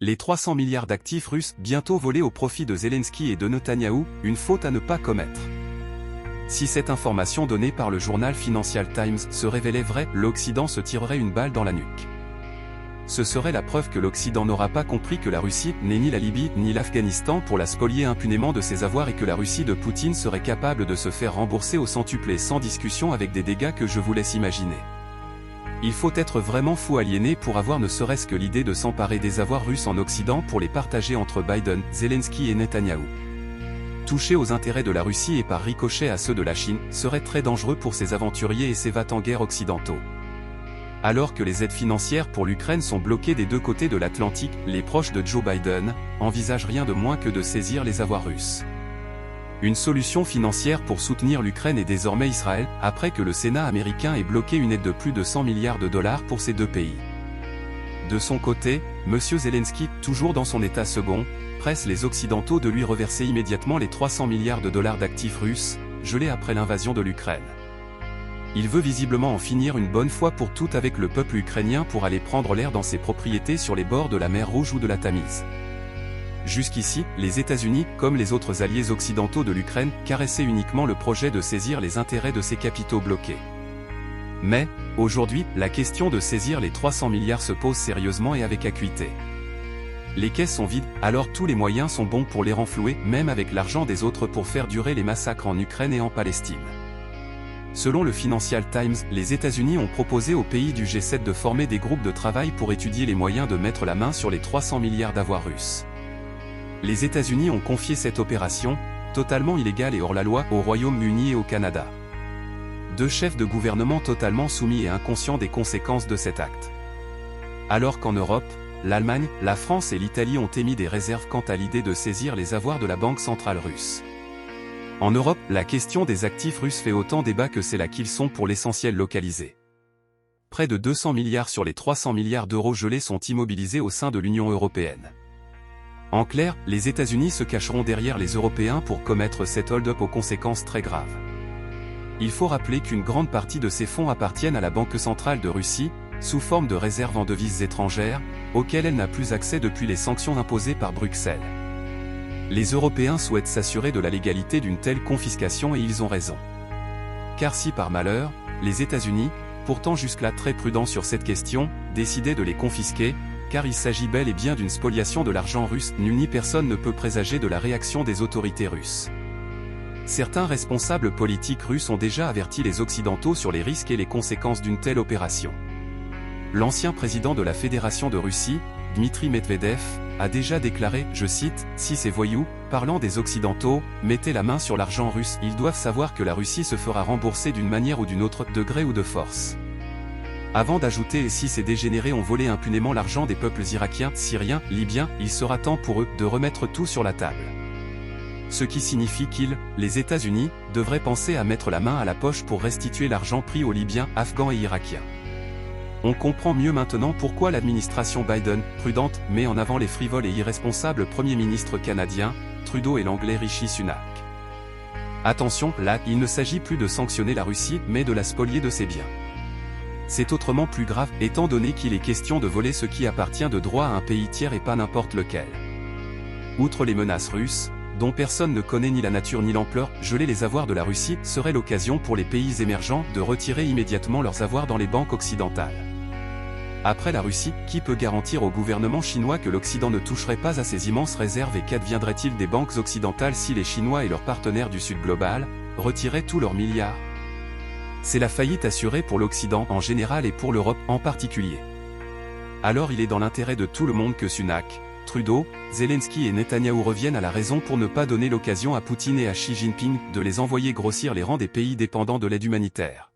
Les 300 milliards d'actifs russes bientôt volés au profit de Zelensky et de Netanyahou, une faute à ne pas commettre. Si cette information donnée par le journal Financial Times se révélait vraie, l'Occident se tirerait une balle dans la nuque. Ce serait la preuve que l'Occident n'aura pas compris que la Russie n'est ni la Libye ni l'Afghanistan pour la spolier impunément de ses avoirs et que la Russie de Poutine serait capable de se faire rembourser au centuplé sans discussion avec des dégâts que je vous laisse imaginer. Il faut être vraiment fou aliéné pour avoir ne serait-ce que l'idée de s'emparer des avoirs russes en Occident pour les partager entre Biden, Zelensky et Netanyahou. Toucher aux intérêts de la Russie et par ricochet à ceux de la Chine serait très dangereux pour ces aventuriers et ces va-t-en-guerre occidentaux. Alors que les aides financières pour l'Ukraine sont bloquées des deux côtés de l'Atlantique, les proches de Joe Biden envisagent rien de moins que de saisir les avoirs russes. Une solution financière pour soutenir l'Ukraine et désormais Israël, après que le Sénat américain ait bloqué une aide de plus de 100 milliards de dollars pour ces deux pays. De son côté, M. Zelensky, toujours dans son état second, presse les Occidentaux de lui reverser immédiatement les 300 milliards de dollars d'actifs russes, gelés après l'invasion de l'Ukraine. Il veut visiblement en finir une bonne fois pour toutes avec le peuple ukrainien pour aller prendre l'air dans ses propriétés sur les bords de la mer Rouge ou de la Tamise. Jusqu'ici, les États-Unis, comme les autres alliés occidentaux de l'Ukraine, caressaient uniquement le projet de saisir les intérêts de ces capitaux bloqués. Mais, aujourd'hui, la question de saisir les 300 milliards se pose sérieusement et avec acuité. Les caisses sont vides, alors tous les moyens sont bons pour les renflouer, même avec l'argent des autres pour faire durer les massacres en Ukraine et en Palestine. Selon le Financial Times, les États-Unis ont proposé aux pays du G7 de former des groupes de travail pour étudier les moyens de mettre la main sur les 300 milliards d'avoirs russes. Les États-Unis ont confié cette opération, totalement illégale et hors la loi, au Royaume-Uni et au Canada. Deux chefs de gouvernement totalement soumis et inconscients des conséquences de cet acte. Alors qu'en Europe, l'Allemagne, la France et l'Italie ont émis des réserves quant à l'idée de saisir les avoirs de la Banque centrale russe. En Europe, la question des actifs russes fait autant débat que c'est là qu'ils sont pour l'essentiel localisés. Près de 200 milliards sur les 300 milliards d'euros gelés sont immobilisés au sein de l'Union européenne. En clair, les États-Unis se cacheront derrière les Européens pour commettre cet hold-up aux conséquences très graves. Il faut rappeler qu'une grande partie de ces fonds appartiennent à la Banque centrale de Russie, sous forme de réserves en devises étrangères, auxquelles elle n'a plus accès depuis les sanctions imposées par Bruxelles. Les Européens souhaitent s'assurer de la légalité d'une telle confiscation et ils ont raison. Car si par malheur, les États-Unis, pourtant jusque-là très prudents sur cette question, décidaient de les confisquer, car il s'agit bel et bien d'une spoliation de l'argent russe, nul ni personne ne peut présager de la réaction des autorités russes. Certains responsables politiques russes ont déjà averti les Occidentaux sur les risques et les conséquences d'une telle opération. L'ancien président de la Fédération de Russie, Dmitri Medvedev, a déjà déclaré, je cite, « Si ces voyous, parlant des Occidentaux, mettaient la main sur l'argent russe, ils doivent savoir que la Russie se fera rembourser d'une manière ou d'une autre, de gré ou de force. » Avant d'ajouter « Et si ces dégénérés ont volé impunément l'argent des peuples irakiens, syriens, libyens, il sera temps pour eux de remettre tout sur la table. » Ce qui signifie qu'ils, les États-Unis, devraient penser à mettre la main à la poche pour restituer l'argent pris aux Libyens, Afghans et Irakiens. On comprend mieux maintenant pourquoi l'administration Biden, prudente, met en avant les frivoles et irresponsables premiers ministres canadiens, Trudeau et l'anglais Rishi Sunak. Attention, là, il ne s'agit plus de sanctionner la Russie, mais de la spolier de ses biens. C'est autrement plus grave, étant donné qu'il est question de voler ce qui appartient de droit à un pays tiers et pas n'importe lequel. Outre les menaces russes, dont personne ne connaît ni la nature ni l'ampleur, geler les avoirs de la Russie serait l'occasion pour les pays émergents de retirer immédiatement leurs avoirs dans les banques occidentales. Après la Russie, qui peut garantir au gouvernement chinois que l'Occident ne toucherait pas à ces immenses réserves et qu'adviendrait-il des banques occidentales si les Chinois et leurs partenaires du Sud global retiraient tous leurs milliards? C'est la faillite assurée pour l'Occident en général et pour l'Europe en particulier. Alors il est dans l'intérêt de tout le monde que Sunak, Trudeau, Zelensky et Netanyahou reviennent à la raison pour ne pas donner l'occasion à Poutine et à Xi Jinping de les envoyer grossir les rangs des pays dépendants de l'aide humanitaire.